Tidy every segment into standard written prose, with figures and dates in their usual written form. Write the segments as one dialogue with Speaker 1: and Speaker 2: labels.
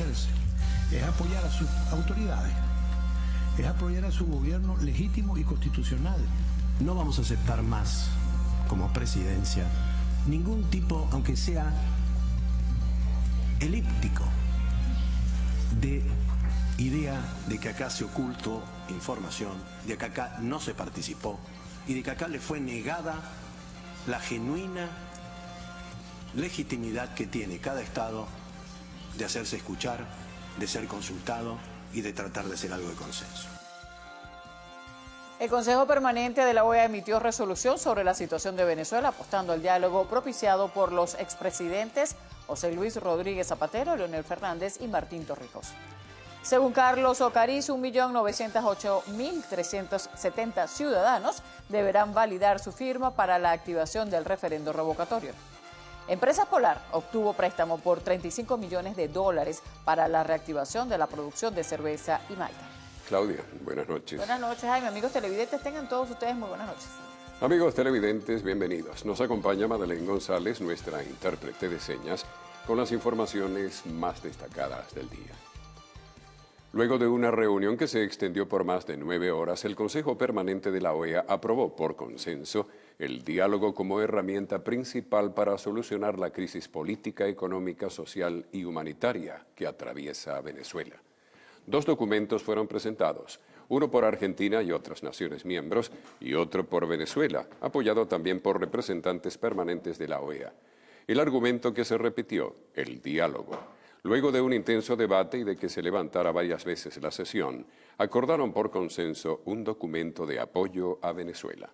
Speaker 1: hacerse es apoyar a sus autoridades, es apoyar a su gobierno legítimo y constitucional.
Speaker 2: No vamos a aceptar más, como presidencia, ningún tipo, aunque sea elíptico, de idea de que acá se ocultó información, de que acá no se participó y de que acá le fue negada la genuina legitimidad que tiene cada Estado de hacerse escuchar, de ser consultado y de tratar de hacer algo de consenso.
Speaker 3: El Consejo Permanente de la OEA emitió resolución sobre la situación de Venezuela, apostando al diálogo propiciado por los expresidentes José Luis Rodríguez Zapatero, Leonel Fernández y Martín Torrijos. Según Carlos Ocariz, 1.908.370 ciudadanos deberán validar su firma para la activación del referendo revocatorio. Empresa Polar obtuvo préstamo por $35 millones para la reactivación de la producción de cerveza y malta.
Speaker 4: Claudia, buenas noches.
Speaker 3: Buenas noches, Jaime. Amigos televidentes, tengan todos ustedes muy buenas noches.
Speaker 4: Amigos televidentes, bienvenidos. Nos acompaña Madeleine González, nuestra intérprete de señas, con las informaciones más destacadas del día. Luego de una reunión que se extendió por más de 9 horas, el Consejo Permanente de la OEA aprobó por consenso el diálogo como herramienta principal para solucionar la crisis política, económica, social y humanitaria que atraviesa a Venezuela. 2 documentos fueron presentados, uno por Argentina y otras naciones miembros, y otro por Venezuela, apoyado también por representantes permanentes de la OEA. El argumento que se repitió, el diálogo. Luego de un intenso debate y de que se levantara varias veces la sesión, acordaron por consenso un documento de apoyo a Venezuela.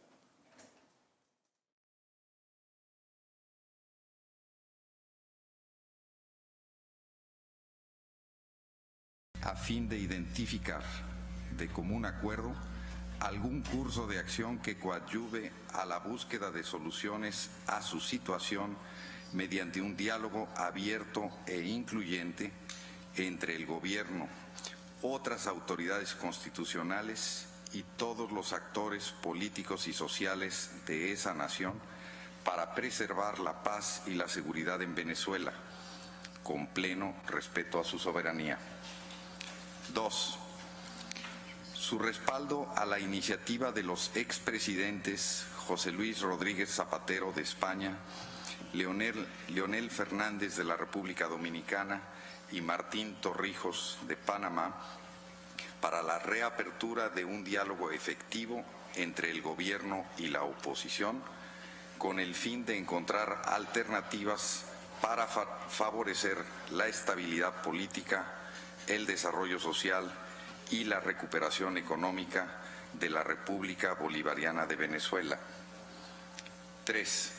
Speaker 5: A fin de identificar de común acuerdo algún curso de acción que coadyuve a la búsqueda de soluciones a su situación mediante un diálogo abierto e incluyente entre el gobierno, otras autoridades constitucionales y todos los actores políticos y sociales de esa nación para preservar la paz y la seguridad en Venezuela, con pleno respeto a su soberanía. 2. Su respaldo a la iniciativa de los expresidentes José Luis Rodríguez Zapatero de España, Leonel Fernández de la República Dominicana y Martín Torrijos de Panamá para la reapertura de un diálogo efectivo entre el gobierno y la oposición con el fin de encontrar alternativas para favorecer la estabilidad política, el desarrollo social y la recuperación económica de la República Bolivariana de Venezuela. 3.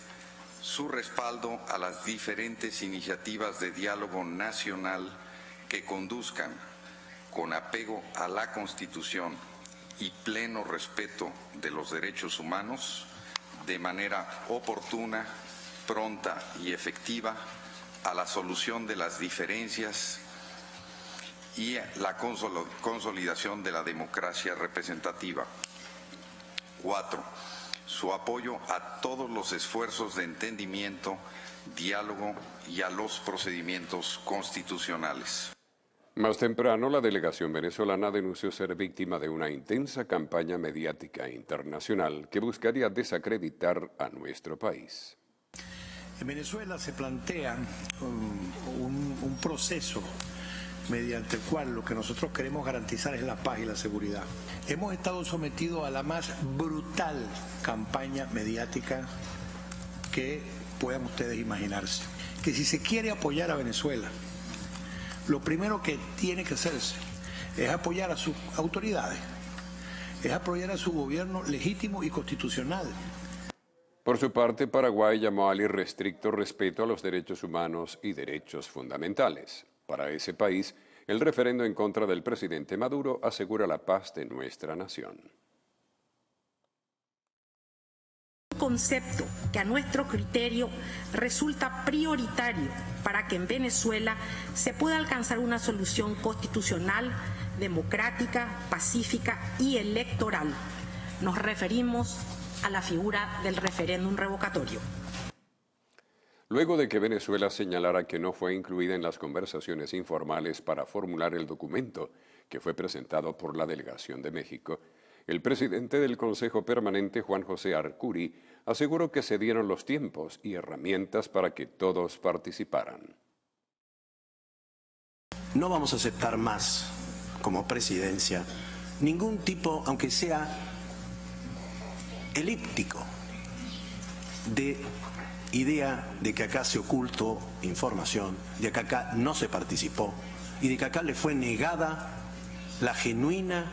Speaker 5: Su respaldo a las diferentes iniciativas de diálogo nacional que conduzcan, con apego a la Constitución y pleno respeto de los derechos humanos, de manera oportuna, pronta y efectiva, a la solución de las diferencias y la consolidación de la democracia representativa. 4. Su apoyo a todos los esfuerzos de entendimiento, diálogo y a los procedimientos constitucionales.
Speaker 4: Más temprano, la delegación venezolana denunció ser víctima de una intensa campaña mediática internacional que buscaría desacreditar a nuestro país.
Speaker 1: En Venezuela se plantea un proceso mediante el cual lo que nosotros queremos garantizar es la paz y la seguridad. Hemos estado sometidos a la más brutal campaña mediática que puedan ustedes imaginarse. Que si se quiere apoyar a Venezuela, lo primero que tiene que hacerse es apoyar a sus autoridades, es apoyar a su gobierno legítimo y constitucional.
Speaker 4: Por su parte, Paraguay llamó al irrestricto respeto a los derechos humanos y derechos fundamentales. Para ese país, el referendo en contra del presidente Maduro asegura la paz de nuestra nación.
Speaker 6: Un concepto que a nuestro criterio resulta prioritario para que en Venezuela se pueda alcanzar una solución constitucional, democrática, pacífica y electoral. Nos referimos a la figura del referéndum revocatorio.
Speaker 4: Luego de que Venezuela señalara que no fue incluida en las conversaciones informales para formular el documento que fue presentado por la delegación de México, el presidente del Consejo Permanente, Juan José Arcuri, aseguró que se dieron los tiempos y herramientas para que todos participaran.
Speaker 2: No vamos a aceptar más, como presidencia, ningún tipo, aunque sea elíptico, de idea de que acá se ocultó información, de que acá no se participó y de que acá le fue negada la genuina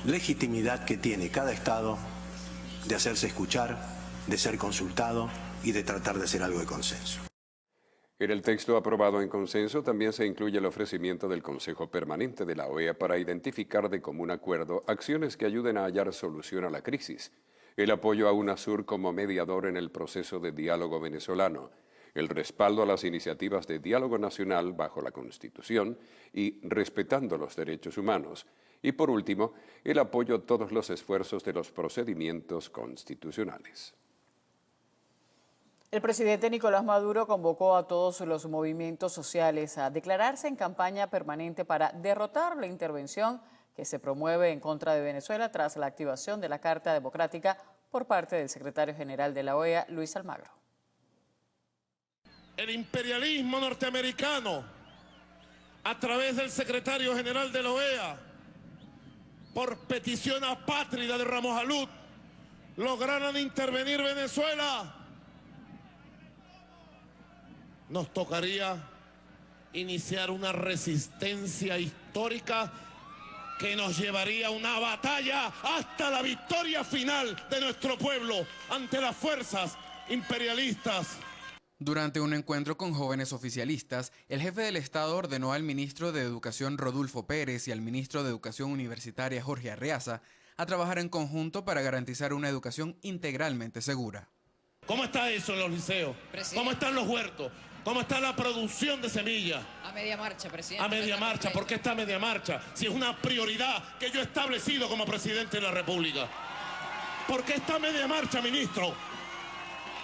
Speaker 2: legitimidad que tiene cada Estado de hacerse escuchar, de ser consultado y de tratar de hacer algo de consenso.
Speaker 4: En el texto aprobado en consenso también se incluye el ofrecimiento del Consejo Permanente de la OEA para identificar de común acuerdo acciones que ayuden a hallar solución a la crisis, el apoyo a UNASUR como mediador en el proceso de diálogo venezolano, el respaldo a las iniciativas de diálogo nacional bajo la Constitución y respetando los derechos humanos, y por último, el apoyo a todos los esfuerzos de los procedimientos constitucionales.
Speaker 3: El presidente Nicolás Maduro convocó a todos los movimientos sociales a declararse en campaña permanente para derrotar la intervención que se promueve en contra de Venezuela tras la activación de la Carta Democrática por parte del secretario general de la OEA, Luis Almagro.
Speaker 7: El imperialismo norteamericano, a través del secretario general de la OEA, por petición apátrida de Ramos Alud, lograron intervenir Venezuela. Nos tocaría iniciar una resistencia histórica que nos llevaría a una batalla hasta la victoria final de nuestro pueblo ante las fuerzas imperialistas.
Speaker 8: Durante un encuentro con jóvenes oficialistas, el jefe del Estado ordenó al ministro de Educación Rodulfo Pérez y al ministro de Educación Universitaria Jorge Arreaza a trabajar en conjunto para garantizar una educación integralmente segura.
Speaker 7: ¿Cómo está eso en los liceos?
Speaker 9: Presidente.
Speaker 7: ¿Cómo están los huertos? ¿Cómo está la producción de semillas?
Speaker 9: A media marcha, presidente.
Speaker 7: A media marcha. ¿Por qué está a media marcha? Si es una prioridad que yo he establecido como presidente de la República. ¿Por qué está a media marcha, ministro?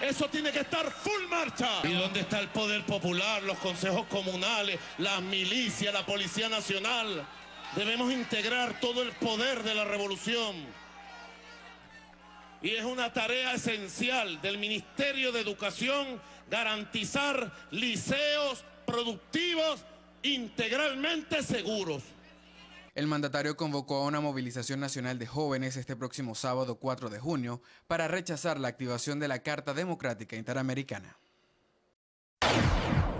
Speaker 7: Eso tiene que estar full marcha. ¿Y dónde está el poder popular, los consejos comunales, las milicias, la Policía Nacional? Debemos integrar todo el poder de la revolución. Y es una tarea esencial del Ministerio de Educación garantizar liceos productivos integralmente seguros.
Speaker 8: El mandatario convocó a una movilización nacional de jóvenes este próximo sábado 4 de junio para rechazar la activación de la Carta Democrática Interamericana.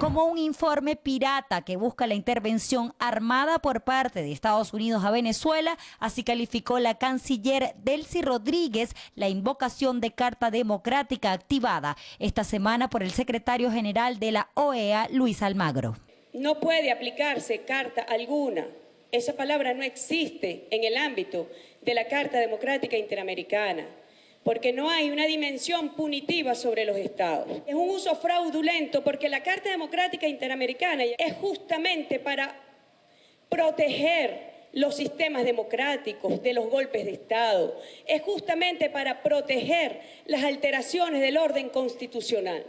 Speaker 10: Como un informe pirata que busca la intervención armada por parte de Estados Unidos a Venezuela, así calificó la canciller Delcy Rodríguez la invocación de Carta Democrática activada esta semana por el secretario general de la OEA, Luis Almagro.
Speaker 11: No puede aplicarse carta alguna. Esa palabra no existe en el ámbito de la Carta Democrática Interamericana, porque no hay una dimensión punitiva sobre los estados. Es un uso fraudulento porque la Carta Democrática Interamericana es justamente para proteger los sistemas democráticos de los golpes de Estado, es justamente para proteger las alteraciones del orden constitucional.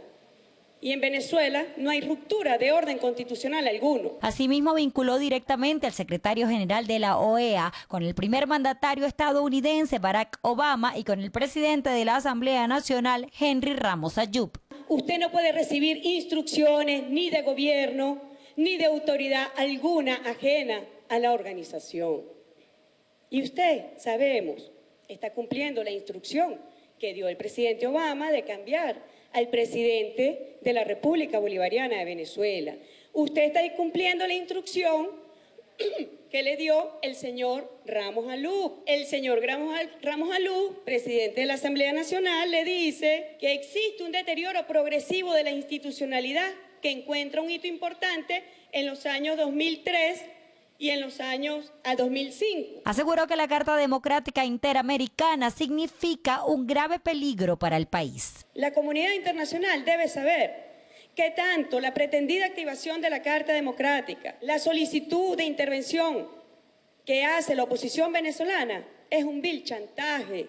Speaker 11: Y en Venezuela no hay ruptura de orden constitucional alguno.
Speaker 10: Asimismo, vinculó directamente al secretario general de la OEA con el primer mandatario estadounidense Barack Obama y con el presidente de la Asamblea Nacional, Henry Ramos Ayub.
Speaker 11: Usted no puede recibir instrucciones ni de gobierno ni de autoridad alguna ajena a la organización. Y usted, sabemos, está cumpliendo la instrucción que dio el presidente Obama de cambiar al presidente de la República Bolivariana de Venezuela. Usted está cumpliendo la instrucción que le dio el señor Ramos Alud. El señor Ramos Alud, presidente de la Asamblea Nacional, le dice que existe un deterioro progresivo de la institucionalidad que encuentra un hito importante en los años 2003 y en los años a 2005.
Speaker 10: Aseguró que la Carta Democrática Interamericana significa un grave peligro para el país.
Speaker 11: La comunidad internacional debe saber que tanto la pretendida activación de la Carta Democrática, la solicitud de intervención que hace la oposición venezolana es un vil chantaje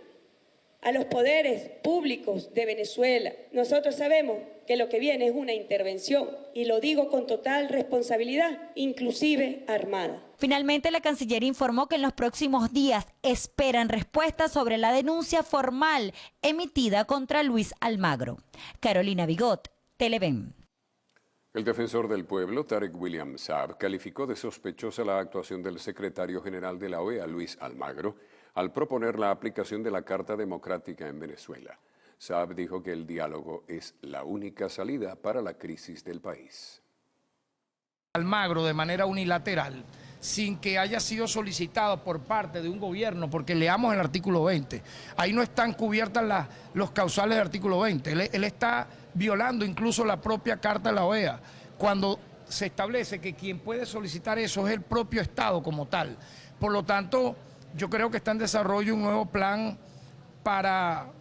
Speaker 11: a los poderes públicos de Venezuela. Nosotros sabemos que lo que viene es una intervención, y lo digo con total responsabilidad, inclusive armada.
Speaker 10: Finalmente, la Cancillería informó que en los próximos días esperan respuestas sobre la denuncia formal emitida contra Luis Almagro. Carolina Bigot, Televen.
Speaker 4: El defensor del pueblo, Tarek William Saab, calificó de sospechosa la actuación del secretario general de la OEA, Luis Almagro, al proponer la aplicación de la Carta Democrática en Venezuela. Saab dijo que el diálogo es la única salida para la crisis del país.
Speaker 9: Almagro, de manera unilateral, sin que haya sido solicitado por parte de un gobierno, porque leamos el artículo 20, ahí no están cubiertas los causales del artículo 20, él está violando incluso la propia Carta de la OEA, cuando se establece que quien puede solicitar eso es el propio Estado como tal. Por lo tanto, yo creo que está en desarrollo un nuevo plan para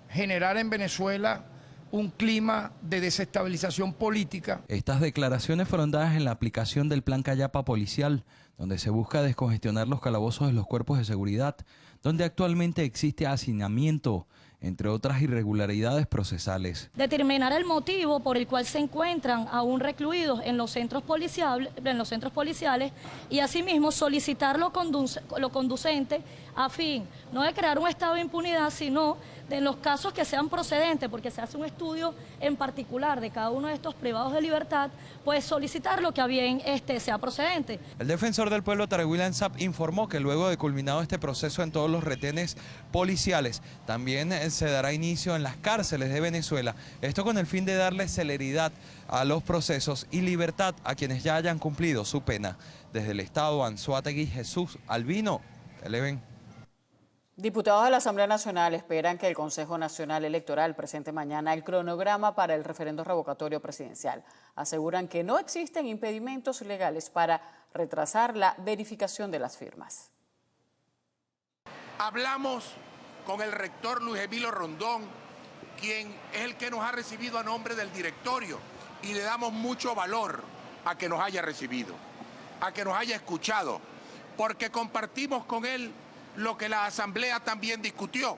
Speaker 9: generar en Venezuela un clima de desestabilización política.
Speaker 12: Estas declaraciones fueron dadas en la aplicación del Plan Callapa policial, donde se busca descongestionar los calabozos de los cuerpos de seguridad, donde actualmente existe hacinamiento, entre otras irregularidades procesales.
Speaker 13: Determinar el motivo por el cual se encuentran aún recluidos en los centros policiales y asimismo solicitar lo conducente a fin no de crear un estado de impunidad, sino de los casos que sean procedentes, porque se hace un estudio en particular de cada uno de estos privados de libertad, pues solicitar lo que a bien sea procedente.
Speaker 12: El defensor del pueblo, Tarek William Saab, informó que luego de culminado este proceso en todos los retenes policiales, también se dará inicio en las cárceles de Venezuela, esto con el fin de darle celeridad a los procesos y libertad a quienes ya hayan cumplido su pena. Desde el Estado, Anzoátegui, Jesús Albino, Televen.
Speaker 3: Diputados de la Asamblea Nacional esperan que el Consejo Nacional Electoral presente mañana el cronograma para el referendo revocatorio presidencial. Aseguran que no existen impedimentos legales para retrasar la verificación de las firmas.
Speaker 14: Hablamos con el rector Luis Emilio Rondón, quien es el que nos ha recibido a nombre del directorio, y le damos mucho valor a que nos haya recibido, a que nos haya escuchado, porque compartimos con él lo que la Asamblea también discutió,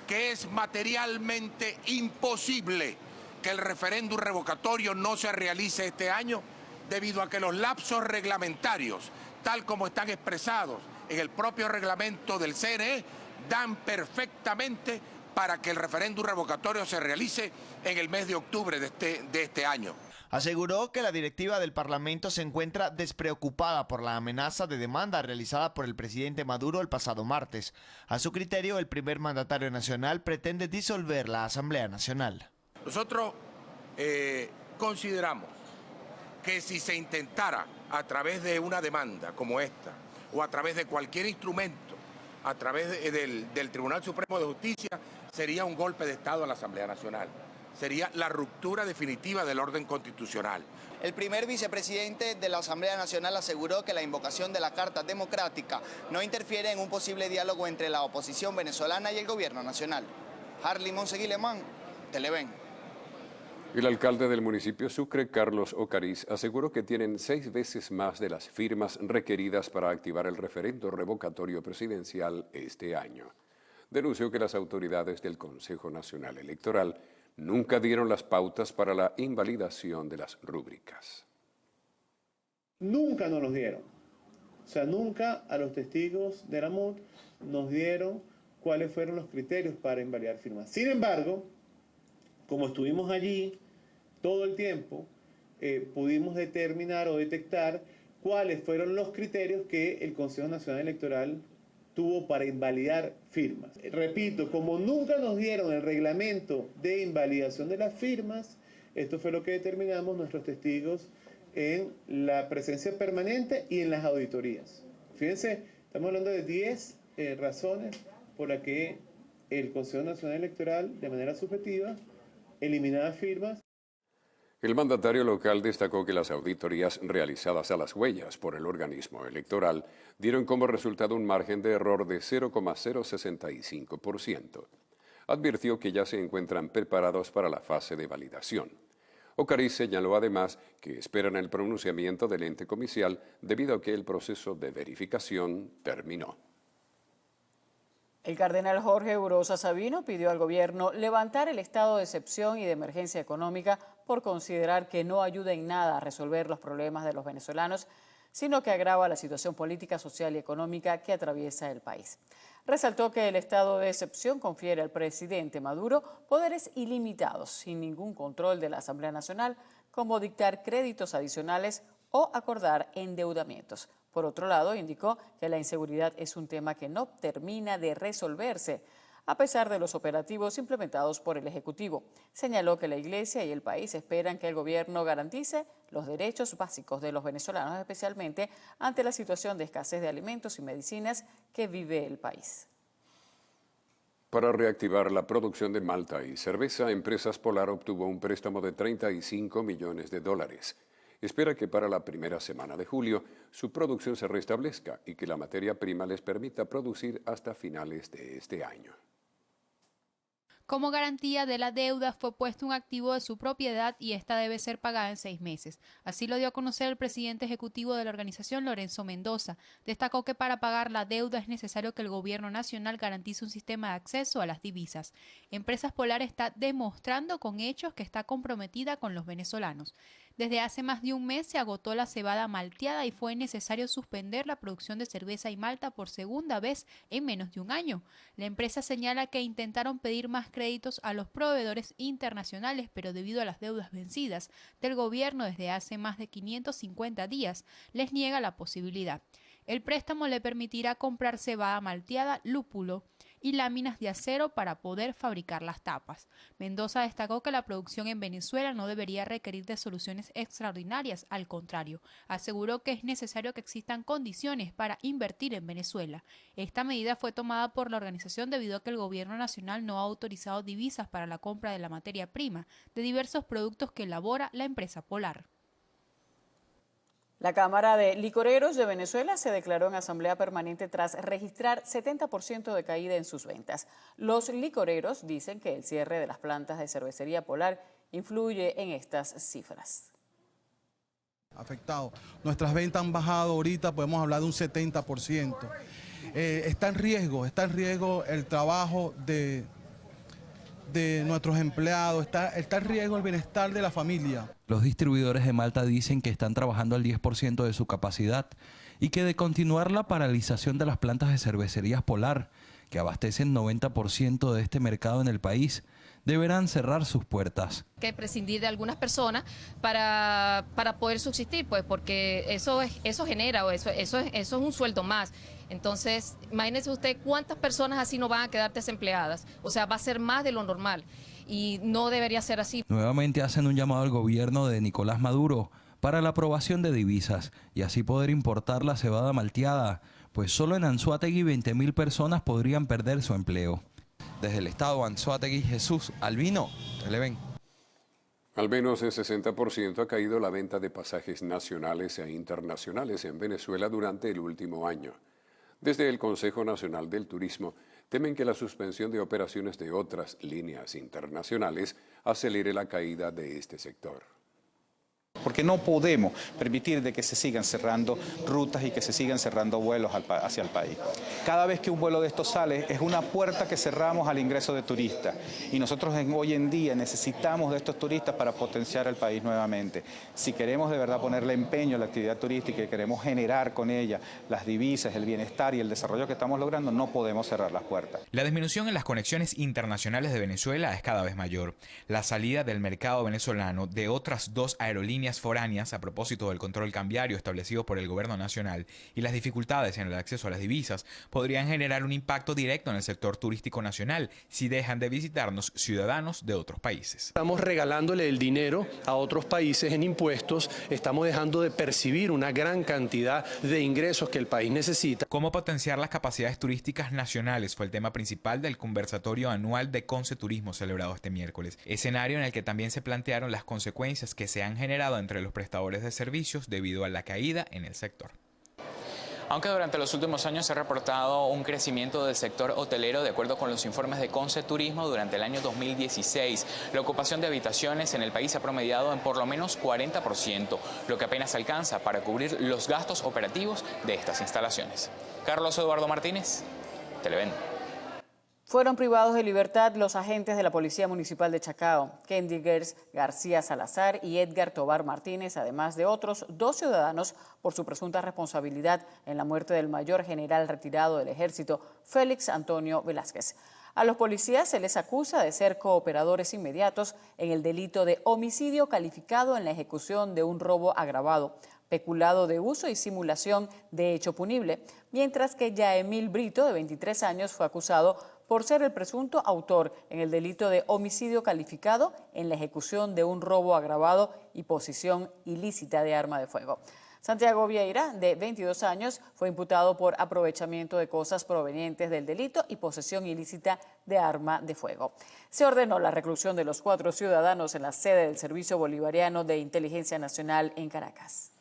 Speaker 14: que es materialmente imposible que el referéndum revocatorio no se realice este año, debido a que los lapsos reglamentarios, tal como están expresados en el propio reglamento del CNE, dan perfectamente para que el referéndum revocatorio se realice en el mes de octubre de este año.
Speaker 15: Aseguró que la directiva del Parlamento se encuentra despreocupada por la amenaza de demanda realizada por el presidente Maduro el pasado martes. A su criterio, el primer mandatario nacional pretende disolver la Asamblea Nacional.
Speaker 14: Nosotros consideramos que si se intentara a través de una demanda como esta, o a través de cualquier instrumento, a través del Tribunal Supremo de Justicia, sería un golpe de Estado a la Asamblea Nacional. Sería la ruptura definitiva del orden constitucional.
Speaker 16: El primer vicepresidente de la Asamblea Nacional aseguró que la invocación de la Carta Democrática no interfiere en un posible diálogo entre la oposición venezolana y el gobierno nacional. Harley Monseguilemán, Televen.
Speaker 4: El alcalde del municipio Sucre, Carlos Ocariz, aseguró que tienen 6 veces más de las firmas requeridas para activar el referendo revocatorio presidencial este año. Denunció que las autoridades del Consejo Nacional Electoral nunca dieron las pautas para la invalidación de las rúbricas.
Speaker 17: Nunca nos los dieron. O sea, nunca a los testigos de la MUD nos dieron cuáles fueron los criterios para invalidar firmas. Sin embargo, como estuvimos allí todo el tiempo, pudimos determinar o detectar cuáles fueron los criterios que el Consejo Nacional Electoral tuvo para invalidar firmas. Repito, como nunca nos dieron el reglamento de invalidación de las firmas, esto fue lo que determinamos nuestros testigos en la presencia permanente y en las auditorías. Fíjense, estamos hablando de 10 razones por las que el Consejo Nacional Electoral, de manera subjetiva, eliminaba firmas.
Speaker 4: El mandatario local destacó que las auditorías realizadas a las huellas por el organismo electoral dieron como resultado un margen de error de 0,065%. Advirtió que ya se encuentran preparados para la fase de validación. Ocariz señaló además que esperan el pronunciamiento del ente comicial debido a que el proceso de verificación terminó.
Speaker 3: El cardenal Jorge Urosa Sabino pidió al gobierno levantar el estado de excepción y de emergencia económica por considerar que no ayuda en nada a resolver los problemas de los venezolanos, sino que agrava la situación política, social y económica que atraviesa el país. Resaltó que el estado de excepción confiere al presidente Maduro poderes ilimitados, sin ningún control de la Asamblea Nacional, como dictar créditos adicionales o acordar endeudamientos. Por otro lado, indicó que la inseguridad es un tema que no termina de resolverse, a pesar de los operativos implementados por el Ejecutivo. Señaló que la Iglesia y el país esperan que el gobierno garantice los derechos básicos de los venezolanos, especialmente ante la situación de escasez de alimentos y medicinas que vive el país.
Speaker 4: Para reactivar la producción de malta y cerveza, Empresas Polar obtuvo un préstamo de $35 millones. Espera que para la primera semana de julio su producción se restablezca y que la materia prima les permita producir hasta finales de este año.
Speaker 18: Como garantía de la deuda fue puesto un activo de su propiedad y esta debe ser pagada en 6 meses. Así lo dio a conocer el presidente ejecutivo de la organización, Lorenzo Mendoza. Destacó que para pagar la deuda es necesario que el gobierno nacional garantice un sistema de acceso a las divisas. Empresas Polar está demostrando con hechos que está comprometida con los venezolanos. Desde hace más de un mes se agotó la cebada malteada y fue necesario suspender la producción de cerveza y malta por segunda vez en menos de un año. La empresa señala que intentaron pedir más créditos a los proveedores internacionales, pero debido a las deudas vencidas del gobierno desde hace más de 550 días, les niega la posibilidad. El préstamo le permitirá comprar cebada malteada, lúpulo y láminas de acero para poder fabricar las tapas. Mendoza destacó que la producción en Venezuela no debería requerir de soluciones extraordinarias, al contrario, aseguró que es necesario que existan condiciones para invertir en Venezuela. Esta medida fue tomada por la organización debido a que el gobierno nacional no ha autorizado divisas para la compra de la materia prima de diversos productos que elabora la empresa Polar.
Speaker 3: La Cámara de Licoreros de Venezuela se declaró en asamblea permanente tras registrar 70% de caída en sus ventas. Los licoreros dicen que el cierre de las plantas de cervecería Polar influye en estas cifras.
Speaker 19: Afectado. Nuestras ventas han bajado ahorita, podemos hablar de un 70%. Está en riesgo el trabajo de nuestros empleados, está en riesgo el bienestar de la familia.
Speaker 20: Los distribuidores de malta dicen que están trabajando al 10% de su capacidad y que de continuar la paralización de las plantas de cervecerías Polar, que abastecen 90% de este mercado en el país, deberán cerrar sus puertas.
Speaker 21: Que prescindir de algunas personas para poder subsistir, pues, porque eso es un sueldo más. Entonces, imagínese usted cuántas personas así no van a quedar desempleadas. O sea, va a ser más de lo normal y no debería ser así.
Speaker 20: Nuevamente hacen un llamado al gobierno de Nicolás Maduro para la aprobación de divisas y así poder importar la cebada malteada, pues solo en Anzoátegui 20.000 personas podrían perder su empleo.
Speaker 12: Desde el estado Anzoátegui, Jesús Albino, Televen.
Speaker 4: Al menos en 60% ha caído la venta de pasajes nacionales e internacionales en Venezuela durante el último año. Desde el Consejo Nacional del Turismo temen que la suspensión de operaciones de otras líneas internacionales acelere la caída de este sector.
Speaker 22: Porque no podemos permitir de que se sigan cerrando rutas y que se sigan cerrando vuelos hacia el país. Cada vez que un vuelo de estos sale es una puerta que cerramos al ingreso de turistas y nosotros hoy en día necesitamos de estos turistas para potenciar el país nuevamente. Si queremos de verdad ponerle empeño a la actividad turística y queremos generar con ella las divisas, el bienestar y el desarrollo que estamos logrando, no podemos cerrar las puertas.
Speaker 23: La disminución en las conexiones internacionales de Venezuela es cada vez mayor. La salida del mercado venezolano de otras 2 aerolíneas foráneas a propósito del control cambiario establecido por el gobierno nacional y las dificultades en el acceso a las divisas podrían generar un impacto directo en el sector turístico nacional si dejan de visitarnos ciudadanos de otros países.
Speaker 24: Estamos regalándole el dinero a otros países en impuestos, estamos dejando de percibir una gran cantidad de ingresos que el país necesita.
Speaker 23: ¿Cómo potenciar las capacidades turísticas nacionales? Fue el tema principal del conversatorio anual de Conceturismo celebrado este miércoles, escenario en el que también se plantearon las consecuencias que se han generado entre los prestadores de servicios debido a la caída en el sector.
Speaker 25: Aunque durante los últimos años se ha reportado un crecimiento del sector hotelero, de acuerdo con los informes de Conceturismo, durante el año 2016, la ocupación de habitaciones en el país ha promediado en por lo menos 40%, lo que apenas alcanza para cubrir los gastos operativos de estas instalaciones. Carlos Eduardo Martínez, Televen.
Speaker 3: Fueron privados de libertad los agentes de la Policía Municipal de Chacao, Kendíguez García Salazar y Edgar Tobar Martínez, además de otros 2 ciudadanos por su presunta responsabilidad en la muerte del mayor general retirado del Ejército, Félix Antonio Velázquez. A los policías se les acusa de ser cooperadores inmediatos en el delito de homicidio calificado en la ejecución de un robo agravado, peculado de uso y simulación de hecho punible, mientras que Yaemil Brito, de 23 años, fue acusado por ser el presunto autor en el delito de homicidio calificado en la ejecución de un robo agravado y posesión ilícita de arma de fuego. Santiago Vieira, de 22 años, fue imputado por aprovechamiento de cosas provenientes del delito y posesión ilícita de arma de fuego. Se ordenó la reclusión de los 4 ciudadanos en la sede del Servicio Bolivariano de Inteligencia Nacional en Caracas.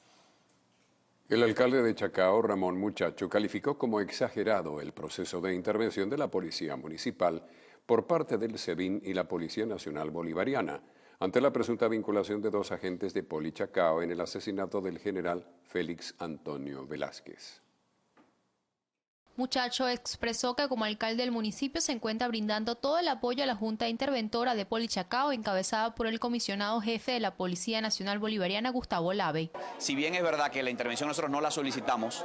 Speaker 4: El alcalde de Chacao, Ramón Muchacho, calificó como exagerado el proceso de intervención de la Policía Municipal por parte del SEBIN y la Policía Nacional Bolivariana ante la presunta vinculación de 2 agentes de Poli Chacao en el asesinato del general Félix Antonio Velázquez.
Speaker 18: Muchacho expresó que como alcalde del municipio se encuentra brindando todo el apoyo a la Junta Interventora de Poli Chacao, encabezada por el comisionado jefe de la Policía Nacional Bolivariana, Gustavo Lave.
Speaker 1: Si bien es verdad que la intervención nosotros no la solicitamos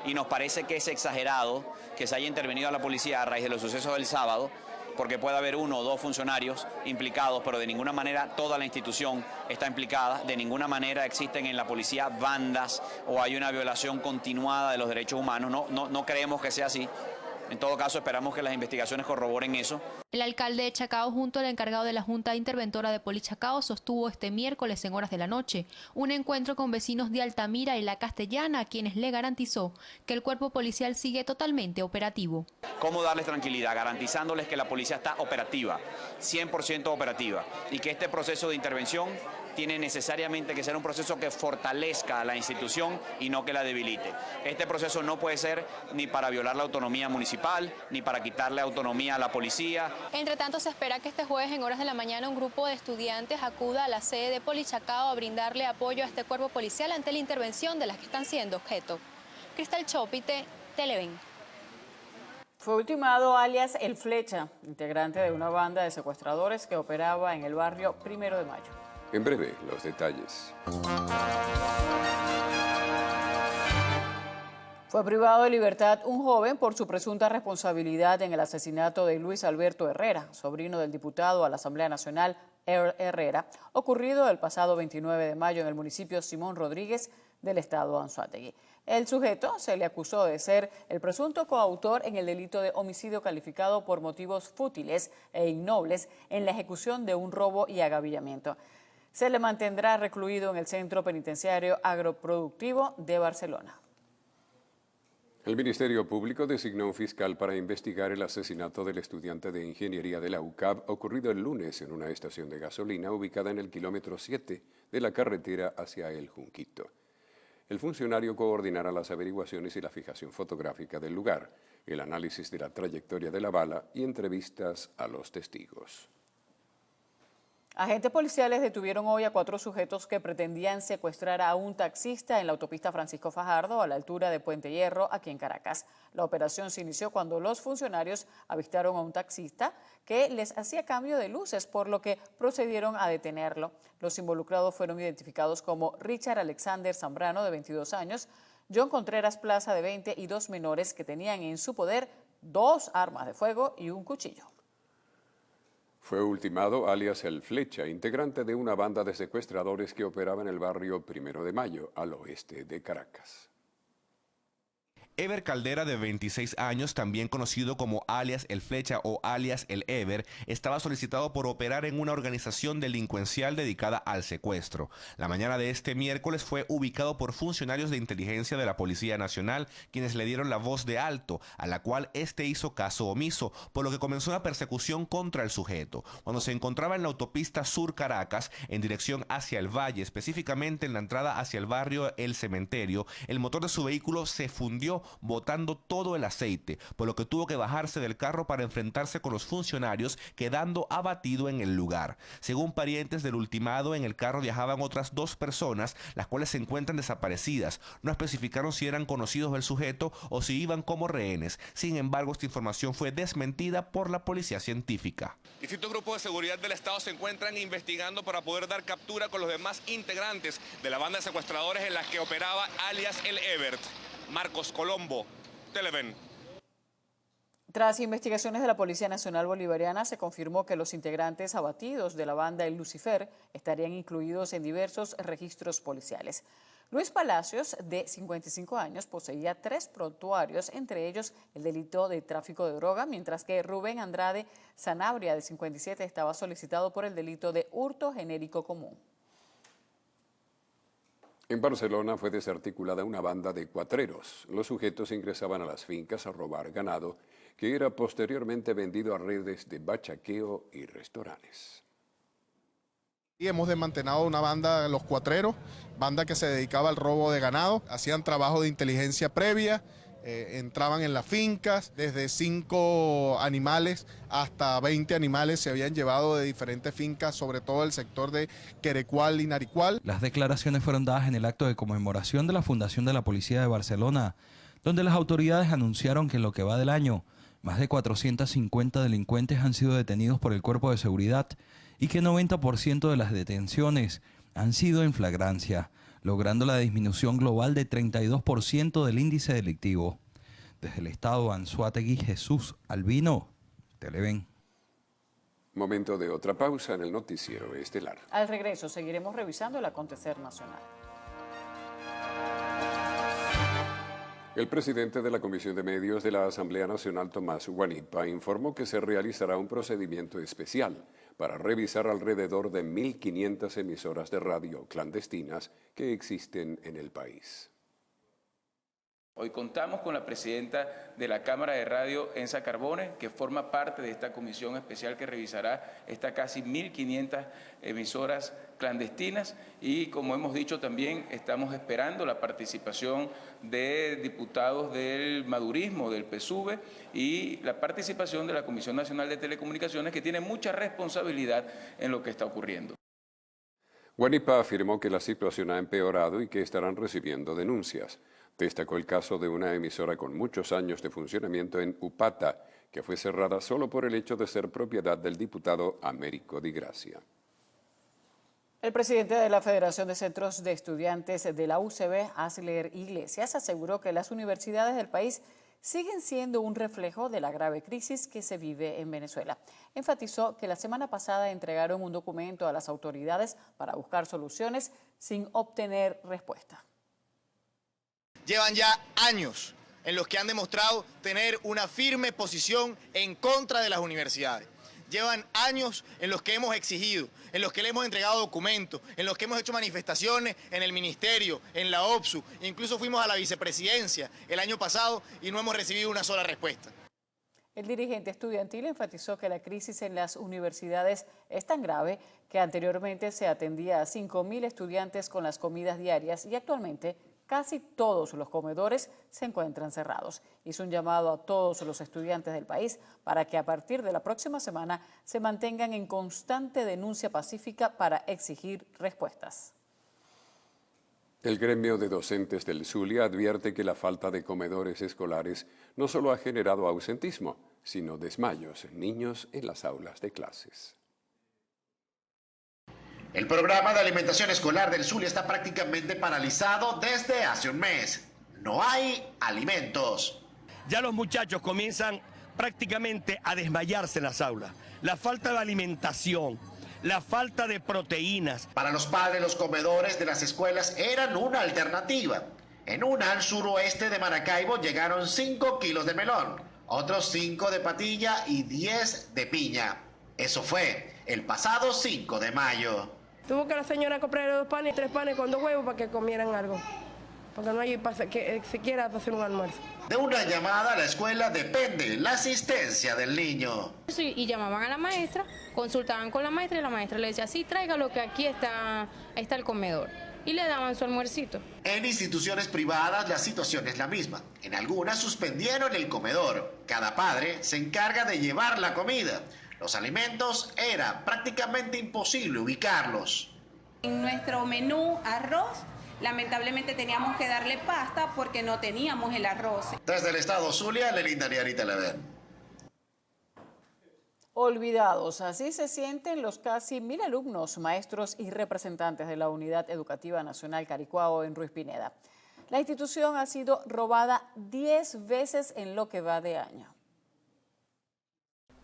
Speaker 1: y nos parece que es exagerado que se haya intervenido a la policía a raíz de los sucesos del sábado, porque puede haber 1 o 2 funcionarios implicados, pero de ninguna manera toda la institución está implicada, de ninguna manera existen en la policía bandas o hay una violación continuada de los derechos humanos, no creemos que sea así. En todo caso, esperamos que las investigaciones corroboren eso.
Speaker 18: El alcalde de Chacao, junto al encargado de la Junta Interventora de Poli Chacao, sostuvo este miércoles en horas de la noche un encuentro con vecinos de Altamira y La Castellana, a quienes le garantizó que el cuerpo policial sigue totalmente operativo.
Speaker 1: ¿Cómo darles tranquilidad? Garantizándoles que la policía está operativa, 100% operativa, y que este proceso de intervención tiene necesariamente que ser un proceso que fortalezca a la institución y no que la debilite. Este proceso no puede ser ni para violar la autonomía municipal, ni para quitarle autonomía a la policía.
Speaker 18: Entre tanto, se espera que este jueves en horas de la mañana un grupo de estudiantes acuda a la sede de Poli Chacao a brindarle apoyo a este cuerpo policial ante la intervención de las que están siendo objeto. Cristal Chopite, Televen.
Speaker 3: Fue ultimado alias El Flecha, integrante de una banda de secuestradores que operaba en el barrio 1 de Mayo.
Speaker 4: En breve, los detalles.
Speaker 3: Fue privado de libertad un joven por su presunta responsabilidad en el asesinato de Luis Alberto Herrera, sobrino del diputado a la Asamblea Nacional Herrera, ocurrido el pasado 29 de mayo en el municipio Simón Rodríguez del estado Anzoátegui. El sujeto se le acusó de ser el presunto coautor en el delito de homicidio calificado por motivos fútiles e innobles en la ejecución de un robo y agavillamiento. Se le mantendrá recluido en el Centro Penitenciario Agroproductivo de Barcelona.
Speaker 4: El Ministerio Público designó un fiscal para investigar el asesinato del estudiante de ingeniería de la UCAB ocurrido el lunes en una estación de gasolina ubicada en el kilómetro 7 de la carretera hacia El Junquito. El funcionario coordinará las averiguaciones y la fijación fotográfica del lugar, el análisis de la trayectoria de la bala y entrevistas a los testigos.
Speaker 3: Agentes policiales detuvieron hoy a 4 sujetos que pretendían secuestrar a un taxista en la autopista Francisco Fajardo a la altura de Puente Hierro, aquí en Caracas. La operación se inició cuando los funcionarios avistaron a un taxista que les hacía cambio de luces, por lo que procedieron a detenerlo. Los involucrados fueron identificados como Richard Alexander Zambrano, de 22 años, John Contreras Plaza, de 20, y 2 menores que tenían en su poder 2 armas de fuego y un cuchillo.
Speaker 4: Fue ultimado alias El Flecha, integrante de una banda de secuestradores que operaba en el barrio 1 de Mayo, al oeste de Caracas.
Speaker 2: Ever Caldera, de 26 años, también conocido como alias El Flecha o alias El Ever, estaba solicitado por operar en una organización delincuencial dedicada al secuestro. La mañana de este miércoles fue ubicado por funcionarios de inteligencia de la Policía Nacional, quienes le dieron la voz de alto, a la cual este hizo caso omiso, por lo que comenzó una persecución contra el sujeto. Cuando se encontraba en la autopista Sur Caracas, en dirección hacia el valle, específicamente en la entrada hacia el barrio El Cementerio, el motor de su vehículo se fundió, botando todo el aceite, por lo que tuvo que bajarse del carro para enfrentarse con los funcionarios, quedando abatido en el lugar. Según parientes del ultimado, en el carro viajaban otras 2 personas, las cuales se encuentran desaparecidas. No especificaron si eran conocidos del sujeto o si iban como rehenes. Sin embargo, esta información fue desmentida por la policía científica.
Speaker 5: Distintos grupos de seguridad del Estado se encuentran investigando para poder dar captura con los demás integrantes de la banda de secuestradores en la que operaba alias el Ebert. Marcos Colombo, Televen.
Speaker 3: Tras investigaciones de la Policía Nacional Bolivariana, se confirmó que los integrantes abatidos de la banda El Lucifer estarían incluidos en diversos registros policiales. Luis Palacios, de 55 años, poseía 3 prontuarios, entre ellos el delito de tráfico de droga, mientras que Rubén Andrade Sanabria, de 57, estaba solicitado por el delito de hurto genérico común.
Speaker 4: En Barcelona fue desarticulada una banda de cuatreros. Los sujetos ingresaban a las fincas a robar ganado, que era posteriormente vendido a redes de bachaqueo y restaurantes.
Speaker 6: Y hemos desmantelado una banda, los cuatreros, banda que se dedicaba al robo de ganado, hacían trabajo de inteligencia previa, entraban en las fincas, desde 5 animales hasta 20 animales se habían llevado de diferentes fincas, sobre todo el sector de Querecual y Naricual.
Speaker 20: Las declaraciones fueron dadas en el acto de conmemoración de la Fundación de la Policía de Barcelona, donde las autoridades anunciaron que en lo que va del año, más de 450 delincuentes han sido detenidos por el Cuerpo de Seguridad y que 90% de las detenciones han sido en flagrancia, logrando la disminución global de 32% del índice delictivo. Desde el estado Anzoátegui, Jesús Albino, Televen.
Speaker 4: Momento de otra pausa en el noticiero estelar.
Speaker 3: Al regreso seguiremos revisando el acontecer nacional.
Speaker 4: El presidente de la Comisión de Medios de la Asamblea Nacional, Tomás Guanipa, informó que se realizará un procedimiento especial para revisar alrededor de 1.500 emisoras de radio clandestinas que existen en el país.
Speaker 7: Hoy contamos con la presidenta de la Cámara de Radio, Ensa Carbone, que forma parte de esta comisión especial que revisará estas casi 1.500 emisoras clandestinas y, como hemos dicho también, estamos esperando la participación de diputados del madurismo, del PSUV y la participación de la Comisión Nacional de Telecomunicaciones, que tiene mucha responsabilidad en lo que está ocurriendo.
Speaker 4: Guanipa afirmó que la situación ha empeorado y que estarán recibiendo denuncias. Destacó el caso de una emisora con muchos años de funcionamiento en Upata, que fue cerrada solo por el hecho de ser propiedad del diputado Américo Di Gracia.
Speaker 3: El presidente de la Federación de Centros de Estudiantes de la UCB, Asler Iglesias, aseguró que las universidades del país siguen siendo un reflejo de la grave crisis que se vive en Venezuela. Enfatizó que la semana pasada entregaron un documento a las autoridades para buscar soluciones sin obtener respuesta.
Speaker 15: Llevan ya años en los que han demostrado tener una firme posición en contra de las universidades. Llevan años en los que hemos exigido, en los que le hemos entregado documentos, en los que hemos hecho manifestaciones en el ministerio, en la OPSU, incluso fuimos a la vicepresidencia el año pasado y no hemos recibido una sola respuesta.
Speaker 3: El dirigente estudiantil enfatizó que la crisis en las universidades es tan grave que anteriormente se atendía a 5.000 estudiantes con las comidas diarias y actualmente casi todos los comedores se encuentran cerrados. Hizo un llamado a todos los estudiantes del país para que a partir de la próxima semana se mantengan en constante denuncia pacífica para exigir respuestas.
Speaker 4: El gremio de docentes del Zulia advierte que la falta de comedores escolares no solo ha generado ausentismo, sino desmayos en niños en las aulas de clases.
Speaker 8: El programa de alimentación escolar del Zulia está prácticamente paralizado desde hace un mes. No hay alimentos.
Speaker 11: Ya los muchachos comienzan prácticamente a desmayarse en las aulas. La falta de alimentación, la falta de proteínas.
Speaker 8: Para los padres, los comedores de las escuelas eran una alternativa. En una al suroeste de Maracaibo llegaron 5 kilos de melón, otros 5 de patilla y 10 de piña. Eso fue el pasado 5 de mayo.
Speaker 26: Tuvo que la señora comprarle 2 panes y 3 panes con 2 huevos para que comieran algo. Porque no hay que siquiera para hacer un almuerzo.
Speaker 8: De una llamada a la escuela depende la asistencia del niño.
Speaker 27: Sí, y llamaban a la maestra, consultaban con la maestra y la maestra le decía, sí, tráigalo que aquí está el comedor.
Speaker 26: y le daban su almuercito.
Speaker 8: En instituciones privadas la situación es la misma. En algunas suspendieron el comedor. Cada padre se encarga de llevar la comida. Los alimentos era prácticamente imposible ubicarlos.
Speaker 9: En nuestro menú arroz, lamentablemente teníamos que darle pasta porque no teníamos el arroz.
Speaker 8: Desde el estado Zulia, Lelinda Niari Televen.
Speaker 3: Olvidados, así se sienten los casi 1000 alumnos, maestros y representantes de la Unidad Educativa Nacional Caricuao en Ruiz Pineda. La institución ha sido robada 10 veces en lo que va de año.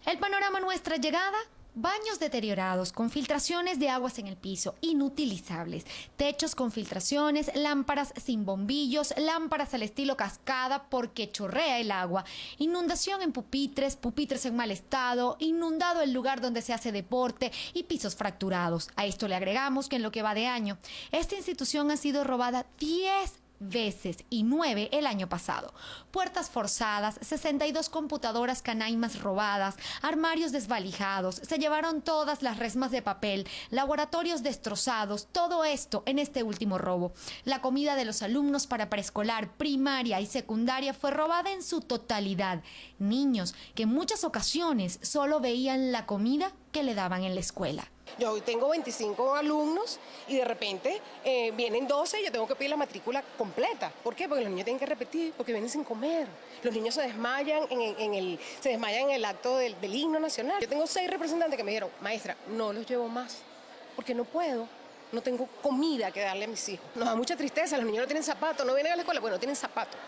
Speaker 10: El panorama a nuestra llegada: baños deteriorados, con filtraciones de aguas en el piso, inutilizables, techos con filtraciones, lámparas sin bombillos, lámparas al estilo cascada porque chorrea el agua, inundación en pupitres, pupitres en mal estado, inundado el lugar donde se hace deporte y pisos fracturados. A esto le agregamos que en lo que va de año, esta institución ha sido robada 10 veces y 9 el año pasado. Puertas forzadas, 62 computadoras canaimas robadas, armarios desvalijados, se llevaron todas las resmas de papel, laboratorios destrozados, todo esto en este último robo. La comida de los alumnos para preescolar, primaria y secundaria fue robada en su totalidad. Niños que en muchas ocasiones solo veían la comida que le daban en la escuela.
Speaker 26: Yo tengo 25 alumnos y de repente vienen 12 y yo tengo que pedir la matrícula completa. ¿Por qué? Porque los niños tienen que repetir, porque vienen sin comer. Los niños se desmayan en el acto del himno nacional. Yo tengo 6 representantes que me dijeron: maestra, no los llevo más, porque no puedo. No tengo comida que darle a mis hijos. Nos da mucha tristeza, los niños no tienen zapatos, no vienen a la escuela, bueno, no tienen zapatos.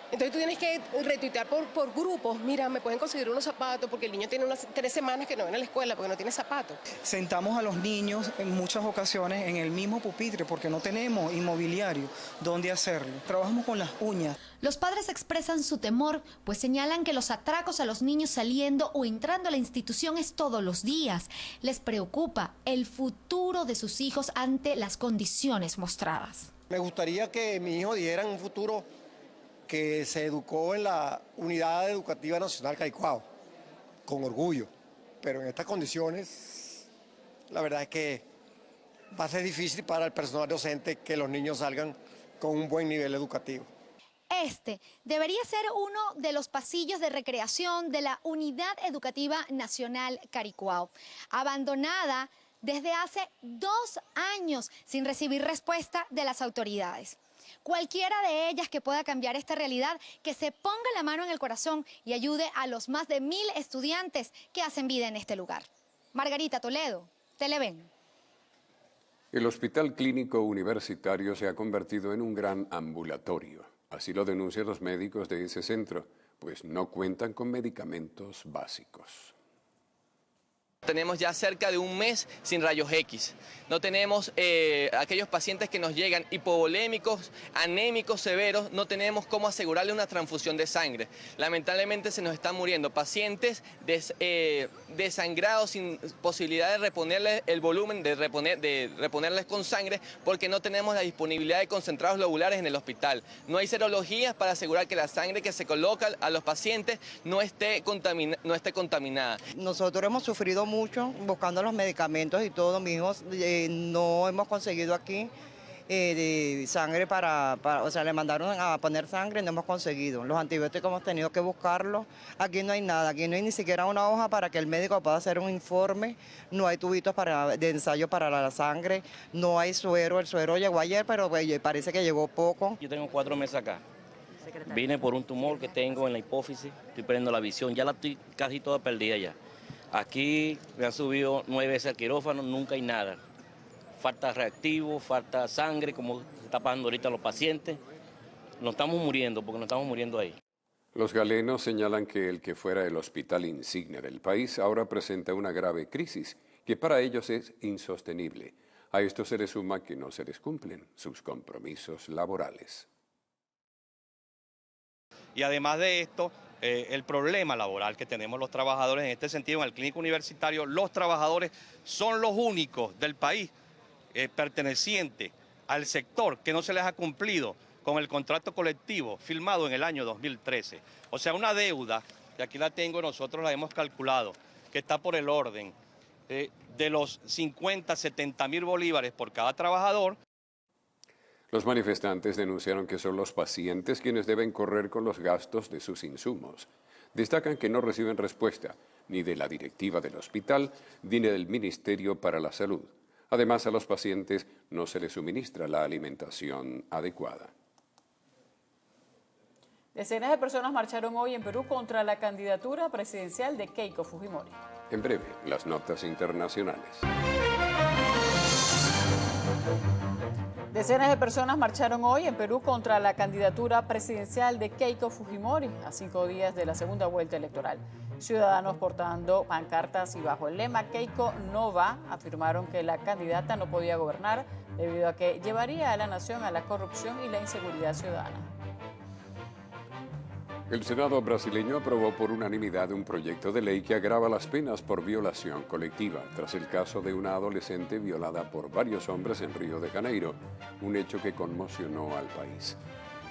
Speaker 26: Entonces tú tienes que retuitear por grupos: mira, me pueden conseguir unos zapatos porque el niño tiene unas 3 semanas que no viene a la escuela porque no tiene zapatos.
Speaker 13: Sentamos a los niños en muchas ocasiones en el mismo pupitre porque no tenemos inmobiliario donde hacerlo. Trabajamos con las uñas.
Speaker 10: Los padres expresan su temor, pues señalan que los atracos a los niños saliendo o entrando a la institución es todos los días. Les preocupa el futuro de sus hijos ante las condiciones mostradas.
Speaker 14: Me gustaría que mi hijo diera un futuro que se educó en la Unidad Educativa Nacional Caricuao, con orgullo, pero en estas condiciones la verdad es que va a ser difícil para el personal docente que los niños salgan con un buen nivel educativo.
Speaker 10: Este debería ser uno de los pasillos de recreación de la Unidad Educativa Nacional Caricuao, abandonada desde hace 2 años sin recibir respuesta de las autoridades. Cualquiera de ellas que pueda cambiar esta realidad, que se ponga la mano en el corazón y ayude a los más de 1000 estudiantes que hacen vida en este lugar. Margarita Toledo, Televen.
Speaker 4: El Hospital Clínico Universitario se ha convertido en un gran ambulatorio. Así lo denuncian los médicos de ese centro, pues no cuentan con medicamentos básicos.
Speaker 16: Tenemos ya cerca de un mes sin rayos X. No tenemos aquellos pacientes que nos llegan hipovolémicos, anémicos severos, no tenemos cómo asegurarle una transfusión de sangre. Lamentablemente se nos están muriendo pacientes desangrados sin posibilidad de reponerles el volumen, de reponerles con sangre, porque no tenemos la disponibilidad de concentrados globulares en el hospital. No hay serologías para asegurar que la sangre que se coloca a los pacientes no esté contaminada.
Speaker 17: Nosotros hemos sufrido mucho buscando los medicamentos y todo, mis hijos no hemos conseguido aquí sangre o sea, le mandaron a poner sangre, no hemos conseguido. Los antibióticos hemos tenido que buscarlos. Aquí no hay nada, aquí no hay ni siquiera una hoja para que el médico pueda hacer un informe, no hay tubitos de ensayo para la sangre, no hay suero. El suero llegó ayer, pero parece que llegó poco.
Speaker 27: Yo tengo 4 meses acá. Vine por un tumor que tengo en la hipófisis, estoy perdiendo la visión, ya la estoy casi toda perdida ya. Aquí me han subido 9 veces al quirófano, nunca hay nada. Falta reactivo, falta sangre, como está pasando ahorita a los pacientes. Nos estamos muriendo, porque nos estamos muriendo ahí.
Speaker 4: Los galenos señalan que el que fuera el hospital insignia del país ahora presenta una grave crisis que para ellos es insostenible. A esto se le suma que no se les cumplen sus compromisos laborales.
Speaker 28: Y además de esto, el problema laboral que tenemos los trabajadores en este sentido, en el clínico universitario, los trabajadores son los únicos del país pertenecientes al sector que no se les ha cumplido con el contrato colectivo firmado en el año 2013. O sea, una deuda, que aquí la tengo, nosotros la hemos calculado, que está por el orden de los 50, 70 mil bolívares por cada trabajador.
Speaker 4: Los manifestantes denunciaron que son los pacientes quienes deben correr con los gastos de sus insumos. Destacan que no reciben respuesta ni de la directiva del hospital ni del Ministerio para la Salud. Además, a los pacientes no se les suministra la alimentación adecuada.
Speaker 3: Decenas de personas marcharon hoy en Perú contra la candidatura presidencial de Keiko Fujimori.
Speaker 4: En breve, las notas internacionales.
Speaker 3: Decenas de personas marcharon hoy en Perú contra la candidatura presidencial de Keiko Fujimori a 5 días de la segunda vuelta electoral. Ciudadanos portando pancartas y bajo el lema Keiko no va, afirmaron que la candidata no podía gobernar debido a que llevaría a la nación a la corrupción y la inseguridad ciudadana.
Speaker 4: El Senado brasileño aprobó por unanimidad un proyecto de ley que agrava las penas por violación colectiva, tras el caso de una adolescente violada por varios hombres en Río de Janeiro, un hecho que conmocionó al país.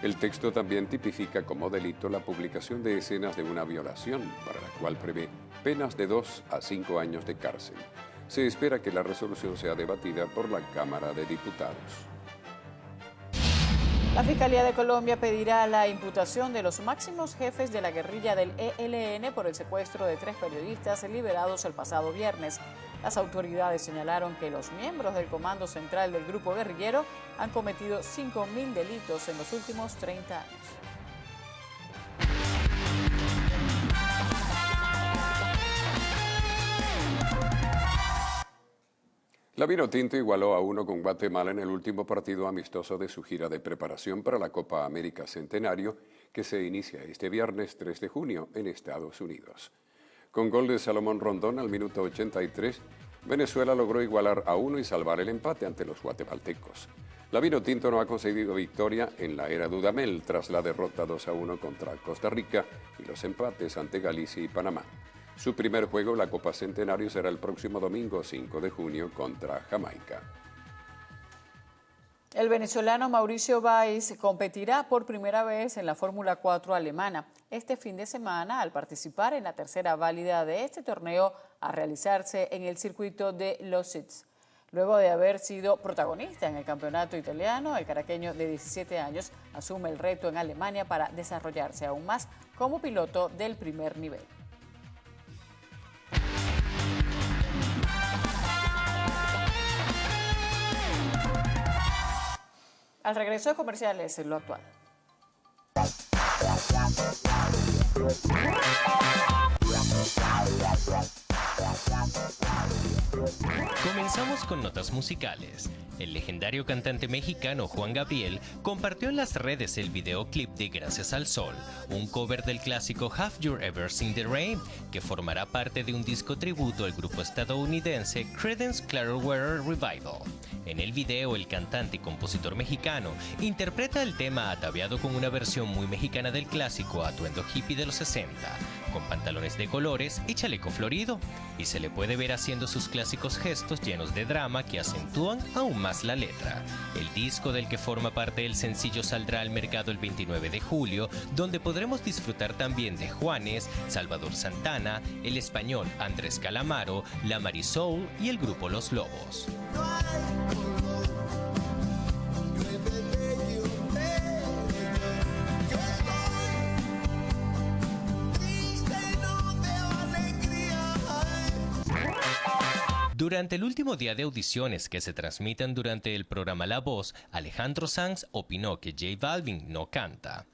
Speaker 4: El texto también tipifica como delito la publicación de escenas de una violación, para la cual prevé penas de 2 a 5 años de cárcel. Se espera que la resolución sea debatida por la Cámara de Diputados.
Speaker 3: La Fiscalía de Colombia pedirá la imputación de los máximos jefes de la guerrilla del ELN por el secuestro de 3 periodistas liberados el pasado viernes. Las autoridades señalaron que los miembros del Comando Central del grupo guerrillero han cometido 5.000 delitos en los últimos 30 años.
Speaker 4: La Vinotinto igualó a 1 con Guatemala en el último partido amistoso de su gira de preparación para la Copa América Centenario, que se inicia este viernes 3 de junio en Estados Unidos. Con gol de Salomón Rondón al minuto 83, Venezuela logró igualar a 1 y salvar el empate ante los guatemaltecos. La Vinotinto no ha conseguido victoria en la era Dudamel tras la derrota 2-1 contra Costa Rica y los empates ante Galicia y Panamá. Su primer juego en la Copa Centenario será el próximo domingo 5 de junio contra Jamaica.
Speaker 3: El venezolano Mauricio Báez competirá por primera vez en la Fórmula 4 alemana este fin de semana al participar en la tercera válida de este torneo a realizarse en el circuito de Lousitz. Luego de haber sido protagonista en el campeonato italiano, el caraqueño de 17 años asume el reto en Alemania para desarrollarse aún más como piloto del primer nivel. Al regreso de comerciales, en lo actual.
Speaker 1: Comenzamos con notas musicales. El legendario cantante mexicano Juan Gabriel compartió en las redes el videoclip de Gracias al Sol, un cover del clásico Have You Ever Seen the Rain, que formará parte de un disco tributo al grupo estadounidense Creedence Clearwater Revival. En el video, el cantante y compositor mexicano interpreta el tema ataviado con una versión muy mexicana del clásico atuendo hippie de los 60, con pantalones de colores y chaleco florido, y se le puede ver haciendo sus clásicos gestos llenos de drama que acentúan aún más la letra. El disco del que forma parte el sencillo saldrá al mercado el 29 de julio, donde podremos disfrutar también de Juanes, Salvador Santana, el español Andrés Calamaro, la Marisol y el grupo Los Lobos. Durante el último día de audiciones que se transmiten durante el programa La Voz, Alejandro Sanz opinó que J Balvin no canta.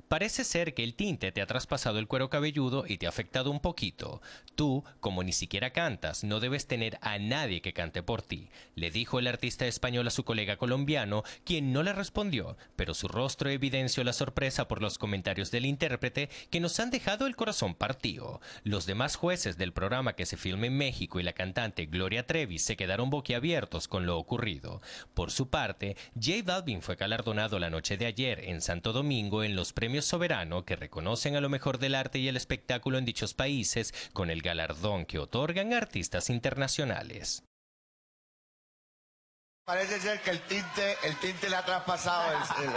Speaker 1: Parece ser que el tinte te ha traspasado el cuero cabelludo y te ha afectado un poquito. Tú, como ni siquiera cantas, no debes tener a nadie que cante por ti, le dijo el artista español a su colega colombiano, quien no le respondió, pero su rostro evidenció la sorpresa por los comentarios del intérprete que nos han dejado el corazón partido. Los demás jueces del programa que se filma en México y la cantante Gloria Trevi se quedaron boquiabiertos con lo ocurrido. Por su parte, J Balvin fue galardonado la noche de ayer en Santo Domingo en los premios Soberano, que reconocen a lo mejor del arte y el espectáculo en dichos países, con el galardón que otorgan artistas internacionales.
Speaker 15: Parece ser que el tinte le ha traspasado el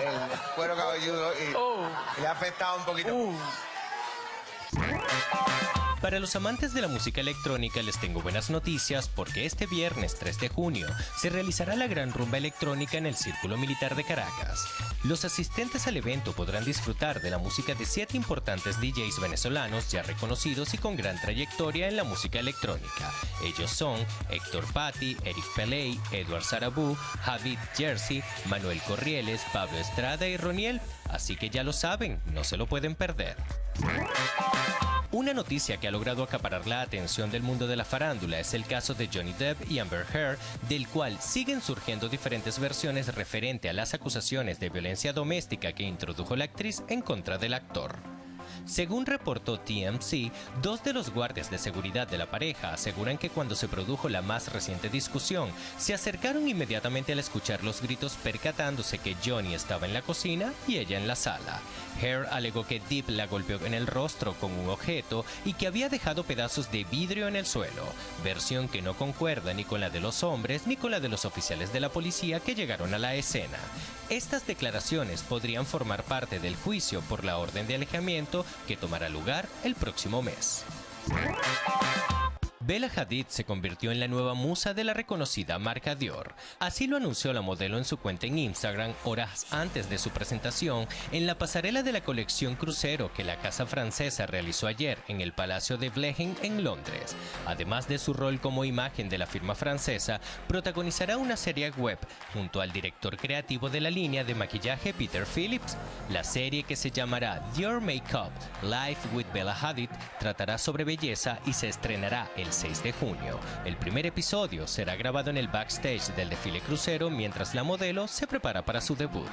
Speaker 15: cuero cabelludo y le ha afectado un poquito.
Speaker 1: Para los amantes de la música electrónica les tengo buenas noticias porque este viernes 3 de junio se realizará la gran rumba electrónica en el Círculo Militar de Caracas. Los asistentes al evento podrán disfrutar de la música de 7 importantes DJs venezolanos ya reconocidos y con gran trayectoria en la música electrónica. Ellos son Héctor Patti, Eric Peley, Edward Sarabú, Javid Jersey, Manuel Corrieles, Pablo Estrada y Roniel. Así que ya lo saben, no se lo pueden perder. Una noticia que ha logrado acaparar la atención del mundo de la farándula es el caso de Johnny Depp y Amber Heard, del cual siguen surgiendo diferentes versiones referente a las acusaciones de violencia doméstica que introdujo la actriz en contra del actor. Según reportó TMZ, 2 de los guardias de seguridad de la pareja aseguran que cuando se produjo la más reciente discusión, se acercaron inmediatamente al escuchar los gritos percatándose que Johnny estaba en la cocina y ella en la sala. Heard alegó que Depp la golpeó en el rostro con un objeto y que había dejado pedazos de vidrio en el suelo, versión que no concuerda ni con la de los hombres ni con la de los oficiales de la policía que llegaron a la escena. Estas declaraciones podrían formar parte del juicio por la orden de alejamiento que tomará lugar el próximo mes. Bella Hadid se convirtió en la nueva musa de la reconocida marca Dior. Así lo anunció la modelo en su cuenta en Instagram horas antes de su presentación en la pasarela de la colección crucero que la casa francesa realizó ayer en el Palacio de Blenheim en Londres. Además de su rol como imagen de la firma francesa, protagonizará una serie web junto al director creativo de la línea de maquillaje Peter Phillips. La serie, que se llamará Dior Makeup Life with Bella Hadid, tratará sobre belleza y se estrenará el 6 de junio. El primer episodio será grabado en el backstage del desfile crucero mientras la modelo se prepara para su debut.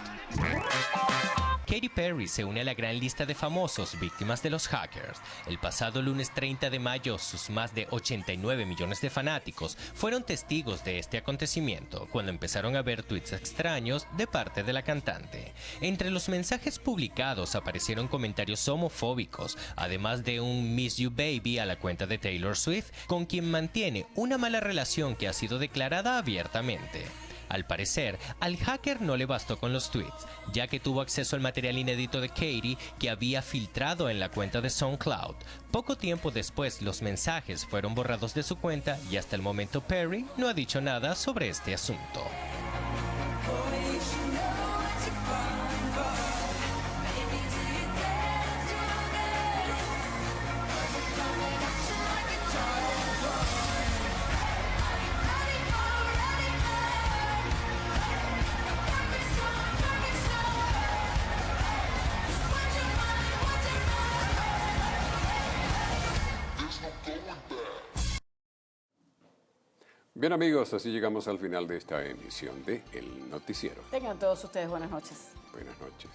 Speaker 1: Katy Perry se une a la gran lista de famosos víctimas de los hackers. El pasado lunes 30 de mayo, sus más de 89 millones de fanáticos fueron testigos de este acontecimiento cuando empezaron a ver tweets extraños de parte de la cantante. Entre los mensajes publicados aparecieron comentarios homofóbicos, además de un "Miss You Baby" a la cuenta de Taylor Swift, con quien mantiene una mala relación que ha sido declarada abiertamente. Al parecer, al hacker no le bastó con los tweets, ya que tuvo acceso al material inédito de Katy que había filtrado en la cuenta de SoundCloud. Poco tiempo después, los mensajes fueron borrados de su cuenta y hasta el momento Perry no ha dicho nada sobre este asunto.
Speaker 4: Bien amigos, así llegamos al final de esta emisión de El Noticiero.
Speaker 3: Tengan todos ustedes buenas noches.
Speaker 4: Buenas noches.